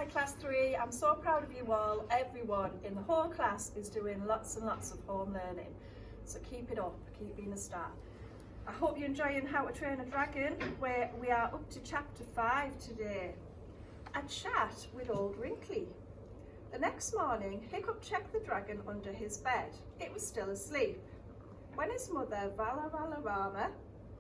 Hi Class 3, I'm so proud of you all. Everyone in the whole class is doing lots and lots of home learning. So keep it up, keep being a star. I hope you're enjoying How to Train a Dragon, where we are up to chapter 5 today. A chat with Old Wrinkly. The next morning, Hiccup checked the dragon under his bed. It was still asleep. When his mother, Valarama,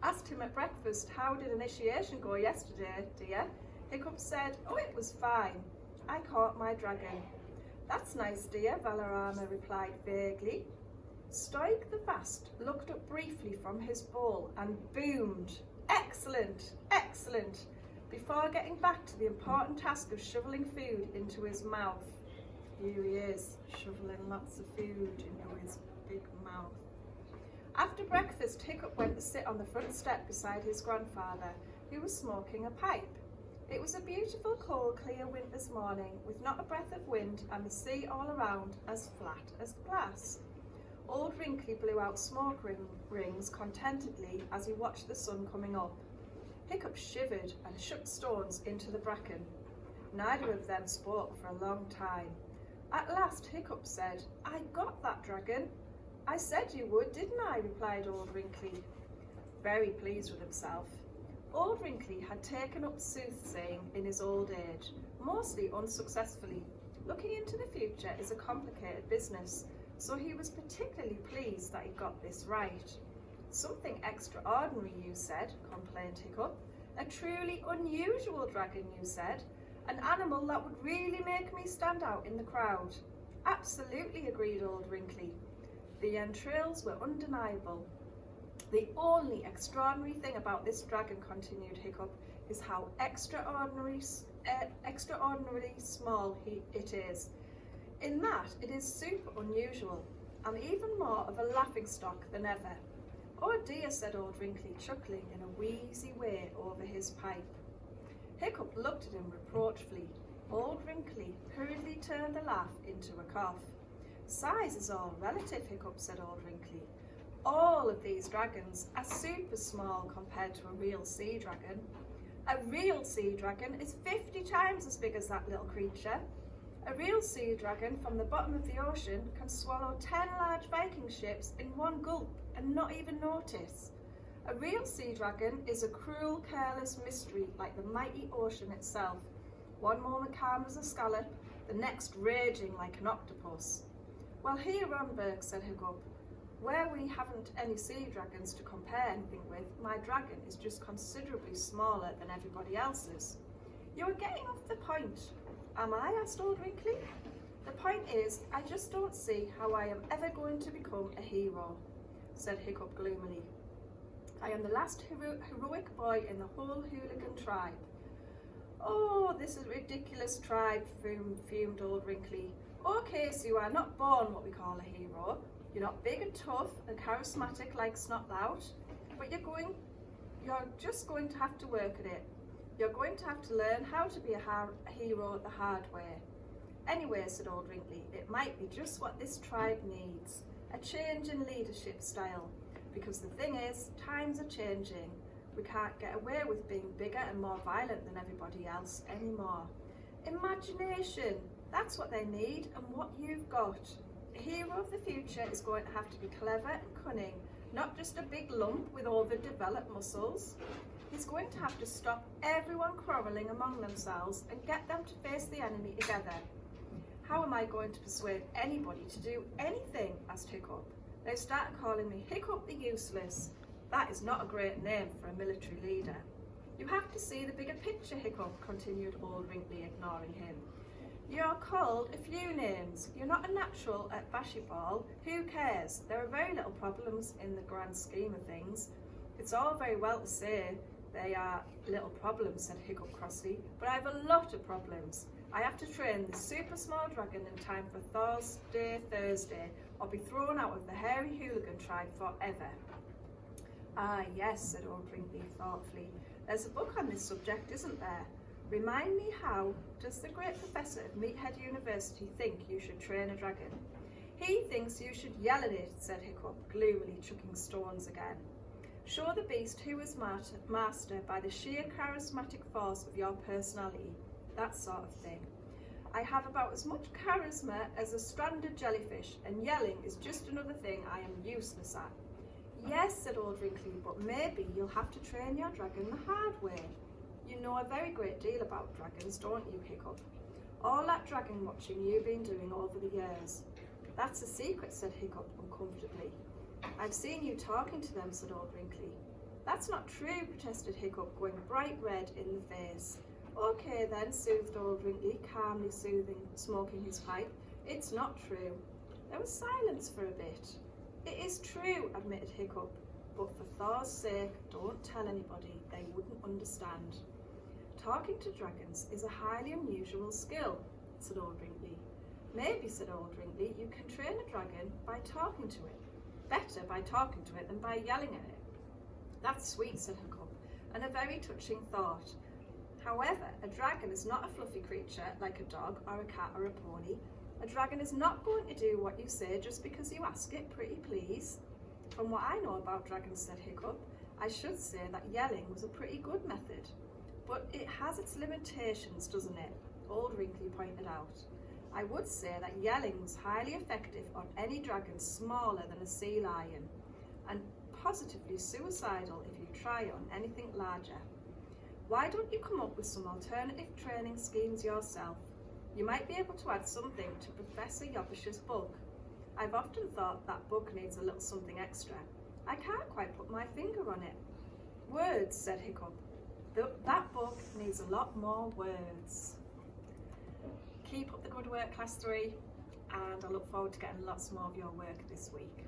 asked him at breakfast, "How did initiation go yesterday, dear?" Hiccup said, "Oh, it was fine. I caught my dragon." "That's nice, dear," Valarama replied vaguely. Stoic the Vast looked up briefly from his bowl and boomed, "Excellent, excellent," before getting back to the important task of shoveling food into his mouth. Here he is, shoveling lots of food into his big mouth. After breakfast, Hiccup went to sit on the front step beside his grandfather, who was smoking a pipe. It was a beautiful, cold, clear winter's morning, with not a breath of wind and the sea all around as flat as glass. Old Wrinkly blew out smoke rings contentedly as he watched the sun coming up. Hiccup shivered and shook stones into the bracken. Neither of them spoke for a long time. At last Hiccup said, "I got that dragon." "I said you would, didn't I?" replied Old Wrinkly, very pleased with himself. Old Wrinkly had taken up soothsaying in his old age, mostly unsuccessfully. Looking into the future is a complicated business, so he was particularly pleased that he got this right. "Something extraordinary, you said," complained Hiccup. "A truly unusual dragon, you said. An animal that would really make me stand out in the crowd." "Absolutely," agreed Old Wrinkly. The entrails were undeniable. "The only extraordinary thing about this dragon," continued Hiccup, "is how extraordinarily small it is. In that it is super unusual, and even more of a laughingstock than ever." "Oh dear," said Old Wrinkly, chuckling in a wheezy way over his pipe. Hiccup looked at him reproachfully. Old Wrinkly hurriedly turned the laugh into a cough. "Size is all relative, Hiccup," said Old Wrinkly. "All of these dragons are super small compared to a real sea dragon. A real sea dragon is 50 times as big as that little creature. A real sea dragon from the bottom of the ocean can swallow 10 large Viking ships in one gulp and not even notice. A real sea dragon is a cruel, careless mystery like the mighty ocean itself. One moment calm as a scallop, the next raging like an octopus." "Well, here on Berg," said Hiccup, "where we haven't any sea dragons to compare anything with, my dragon is just considerably smaller than everybody else's." "You are getting off the point." "Am I?" asked Old Wrinkly. "The point is, I just don't see how I am ever going to become a hero," said Hiccup gloomily. "I am the last heroic boy in the whole hooligan tribe." "Oh, this is a ridiculous tribe," fumed Old Wrinkly. "Okay, so you are not born what we call a hero. You're not big and tough and charismatic like Snotlout, but you're just going to have to work at it. You're going to have to learn how to be a hero the hard way." "Anyway," said Old Wrinkly, "it might be just what this tribe needs, a change in leadership style. Because the thing is, times are changing. We can't get away with being bigger and more violent than everybody else anymore. Imagination, that's what they need and what you've got. The hero of the future is going to have to be clever and cunning, not just a big lump with overdeveloped muscles. He's going to have to stop everyone quarrelling among themselves and get them to face the enemy together." "How am I going to persuade anybody to do anything?" asked Hiccup. "They started calling me Hiccup the Useless. That is not a great name for a military leader." "You have to see the bigger picture, Hiccup," continued Old Wrinkly, ignoring him. "You're called a few names. You're not a natural at basketball. Who cares? There are very little problems in the grand scheme of things." "It's all very well to say they are little problems," said Hiccup crossly, "but I have a lot of problems. I have to train the super small dragon in time for Thursday, or be thrown out of the hairy hooligan tribe forever." "Ah, yes," said Old Wrinkly thoughtfully. "There's a book on this subject, isn't there? Remind me, how does the great professor of Meathead University think you should train a dragon?" "He thinks you should yell at it," said Hiccup, gloomily chucking stones again. "Show the beast who is master by the sheer charismatic force of your personality, that sort of thing. I have about as much charisma as a stranded jellyfish, and yelling is just another thing I am useless at. Yes, said Old Wrinkly, but maybe you'll have to train your dragon the hard way. You know a very great deal about dragons, don't you, Hiccup? All that dragon watching you've been doing over the years. That's a secret, said Hiccup uncomfortably. I've seen you talking to them, said Old Wrinkly. That's not true, protested Hiccup, going bright red in the face. Okay then, soothed Old Wrinkly, calmly smoking his pipe. It's not true. There was silence for a bit. It is true, admitted Hiccup, but for Thor's sake, don't tell anybody, they wouldn't understand. Talking to dragons is a highly unusual skill, said Old Wrinkly. Maybe, said Old Wrinkly, you can train a dragon by talking to it. Better by talking to it than by yelling at it. That's sweet, said Hiccup, and a very touching thought. However, a dragon is not a fluffy creature like a dog or a cat or a pony. A dragon is not going to do what you say just because you ask it, pretty please. From what I know about dragons, said Hiccup, I should say that yelling was a pretty good method. But it has its limitations, doesn't it? Old Wrinkly pointed out. I would say that yelling was highly effective on any dragon smaller than a sea lion, and positively suicidal if you try it on anything larger. Why don't you come up with some alternative training schemes yourself? You might be able to add something to Professor Yobbish's book. I've often thought that book needs a little something extra. I can't quite put my finger on it. Words, said Hiccup. That book needs a lot more words. Keep up the good work, Class 3, and I look forward to getting lots more of your work this week.